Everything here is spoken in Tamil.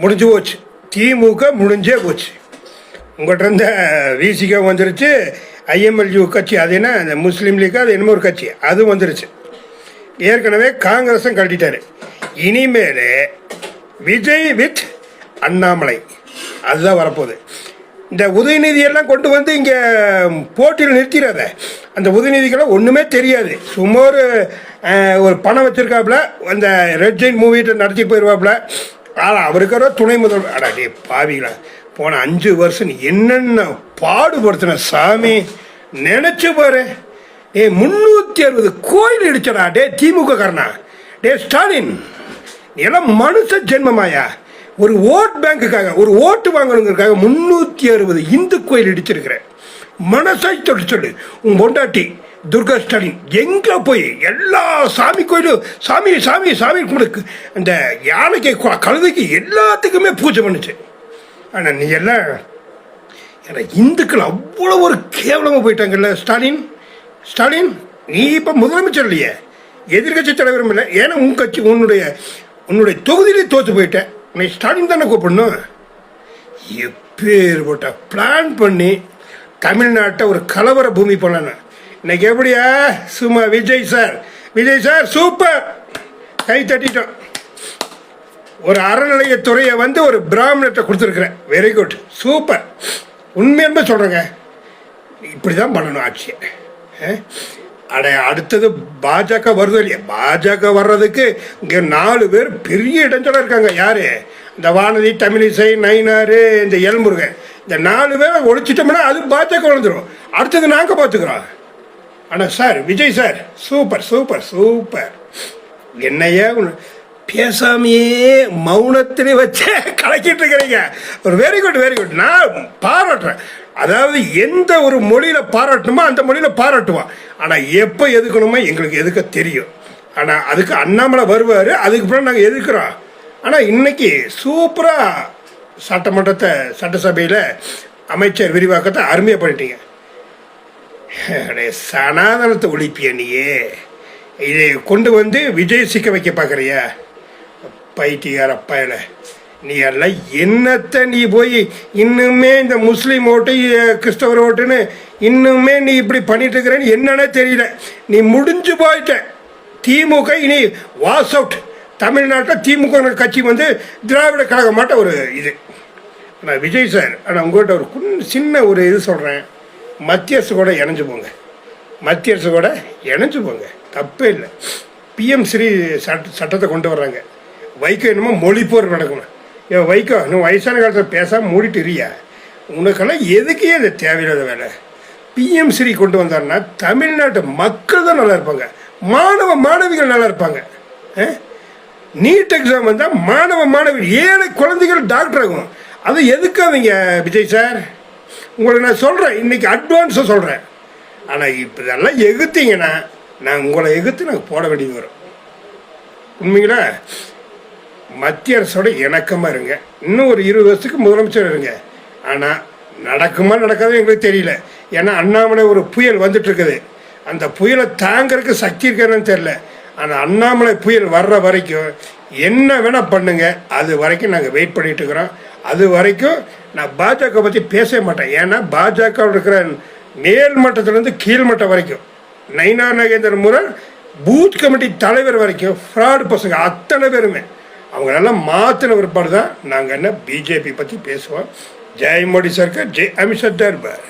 முடிஞ்சு போச்சு. திமுக முடிஞ்சே போச்சு. உங்கள்கிட்ட இருந்த விசிகா வந்துருச்சு, ஐஎம்எல்யூ கட்சி, அது என்ன அந்த முஸ்லீம் லீக், அது என்னமோ ஒரு கட்சி, அது வந்துருச்சு. ஏற்கனவே காங்கிரஸும் கழட்டிட்டாரு. இனிமேல் விஜய் வித் அண்ணாமலை அதுதான் வரப்போகுது. இந்த உதயநிதியெல்லாம் கொண்டு வந்து இங்கே போட்டியில் நிறுத்திடாத. அந்த உதயநிதிக்கெல்லாம் ஒன்றுமே தெரியாது. சும்மா ஒரு பணம் வச்சுருக்காப்புல, அந்த ரெட் ஜெயின் மூவிகிட்ட நடத்திட்டு போயிடுவாப்புல. ஆனால் அவருக்கார துணை முதல்வர். அடா டே பாவிங்களா, போன 5 வருஷம் நீ என்னென்ன பாடுபடுத்தின சாமி, நினச்சி பாரு. 360 கோயில் இடிச்சடா டே திமுக காரனா. டே ஸ்டாலின், நீ எல்லாம் மனுஷ ஜென்மமாயா? ஒரு ஓட் பேங்குக்காக, ஒரு ஓட்டு வாங்கணுங்கிறதுக்காக 360 இந்து கோயில் இடிச்சிருக்கிற. மனசாய் தொட்டு சொல்லு. உன் பொண்டாட்டி துர்கா ஸ்டாலின் எங்கே போய் எல்லா சாமி கோயிலும் சாமி சாமி சாமி கும்பிடுக்கு, அந்த யானைக்கு கழுதைக்கு எல்லாத்துக்குமே பூஜை பண்ணுச்சு. ஆனால் நீ எல்லாம் இந்துக்கள் அவ்வளோ ஒரு கேவலமாக போயிட்டாங்கல்ல ஸ்டாலின். ஸ்டாலின், நீ இப்போ முதலமைச்சர் இல்லையே, எதிர்கட்சி தலைவரும் இல்லை. ஏன்னா உன் கட்சி உன்னுடைய தொகுதியிலே தோற்று போயிட்டேன். நீ ஸ்டாலின் தானே கூப்பிடணும். எப்பேற்பட்ட பிளான் பண்ணி தமிழ்நாட்டை ஒரு கலவர பூமி பண்ணணும். இன்னைக்கு எப்படியா? சும்மா விஜய் சார் சூப்பர், கை தட்டிட்டோம். ஒரு அறநிலையத்துறையை வந்து ஒரு பிராமணத்தை கொடுத்துருக்குறேன். Very good, super. உண்மையுமே சொல்கிறேங்க, இப்படி தான் பண்ணணும் ஆட்சியை. அடுத்தது பாஜக வருது இல்லையா? பாஜக வர்றதுக்கு இங்கே 4 பேர் பெரிய இடைஞ்சலாக இருக்காங்க. யார்? இந்த வானதி, தமிழிசை, நயினார், இந்த எல்முருகன். இந்த 4 பேரை ஒழிச்சிட்டோம்னா அது பாஜக வளர்ந்துடும். அடுத்தது நாங்கள் பார்த்துக்குறோம். ஆனால் sir, Vijay sir super super super. என்னையா பேசாமையே மௌனத்திலே வச்சே கலக்கிட்டு இருக்கிறீங்க. ஒரு வெரி குட் வெரி குட், நான் பாராட்டுறேன். அதாவது எந்த ஒரு மொழியில் பாராட்டணுமோ அந்த மொழியில் பாராட்டுவான். ஆனால் எப்போ எதுக்கணுமோ எங்களுக்கு எதுக்க தெரியும். ஆனால் அதுக்கு அண்ணாமலை வருவார், அதுக்கு அப்புறம் நாங்கள் எதுக்குறோம். ஆனால் இன்னைக்கு சூப்பராக சட்டசபையில் அமைச்சர் விரிவாக்கத்தை அருமையாக பண்ணிட்டீங்க. சனாதனத்தை ஒழிப்பிய நீயே இதை கொண்டு வந்து விஜய் சிக்க வைக்க பார்க்குறியா? பைத்தியார பயல, நீ எல்லாம் என்னத்தை நீ போய் இன்னுமே இந்த முஸ்லீம் ஓட்டு கிறிஸ்தவர் ஓட்டுன்னு இன்னுமே நீ இப்படி பண்ணிட்டு இருக்கிறேன்னு என்னன்னே தெரியல. நீ முடிஞ்சு போயிட்ட. திமுக இனி வாஸ் அவுட். தமிழ்நாட்டில் திமுக கட்சி வந்து திராவிட கழகம் மாட்ட ஒரு இது. ஆனால் விஜய் சார், ஆனால் உங்கள்கிட்ட ஒரு சின்ன ஒரு இது சொல்கிறேன். மத்திய அரசு கூட இணைஞ்சு போங்க. மத்திய அரசு கூட இணைஞ்சு போங்க, தப்பே இல்லை. பிஎம் ஸ்ரீ சட்டத்தை கொண்டு வர்றாங்க. வைகோ என்னமோ மொழிப்போர் நடக்கணும். வைகோ, இன்னும் வயசான காலத்தில் பேசாமல் மூடிட்டு இருக்கியா? உனக்கெல்லாம் எதுக்கே அது தேவையில்லாத வேலை. பிஎம் ஸ்ரீ கொண்டு வந்தாருன்னா தமிழ்நாட்டு மக்கள் தான் நல்லா இருப்பாங்க, மாணவிகள் நல்லா இருப்பாங்க. நீட் எக்ஸாம் வந்தால் மாணவிகள் 7 குழந்தைகள் டாக்டர் ஆகும். அது எதுக்காதீங்க விஜய் சார். உங்களுக்கு நான் சொல்கிறேன், இன்றைக்கி அட்வான்ஸாக சொல்கிறேன். ஆனால் இப்போ இதெல்லாம் எகுத்தீங்கன்னா நான் உங்களை எகுத்து நாங்கள் போட வேண்டியது வரும். உண்மைங்களா? மத்திய அரசோட இணக்கமாக இருங்க. இன்னும் ஒரு 20 வருஷத்துக்கு முதலமைச்சர் இருங்க. ஆனால் நடக்குமா நடக்காது எங்களுக்கு தெரியல. ஏன்னா அண்ணாமலை ஒரு புயல் வந்துட்டுருக்குது. அந்த புயலை தாங்கிறதுக்கு சக்தி இருக்கான்னு தெரில. ஆனால் அண்ணாமலை புயல் வர்ற வரைக்கும் என்ன வேணால் பண்ணுங்க, அது வரைக்கும் நாங்கள் வெயிட் பண்ணிகிட்டு இருக்கிறோம். அது வரைக்கும் நான் பாஜக பற்றி பேசவே மாட்டேன். ஏன்னா பாஜக இருக்கிற மேல்மட்டத்திலேருந்து கீழ்மட்டம் வரைக்கும், நயினார் நாகேந்திரன் முறை பூத் கமிட்டி தலைவர் வரைக்கும் ஃப்ராடு பசங்க அத்தனை பேருமே அவங்களெல்லாம் மாற்றின பிற்பாடு தான் நாங்கள் என்ன பிஜேபி பற்றி பேசுவோம். ஜெய் மோடி சர்க்கார், ஜெய் அமித்ஷா தர்பார்.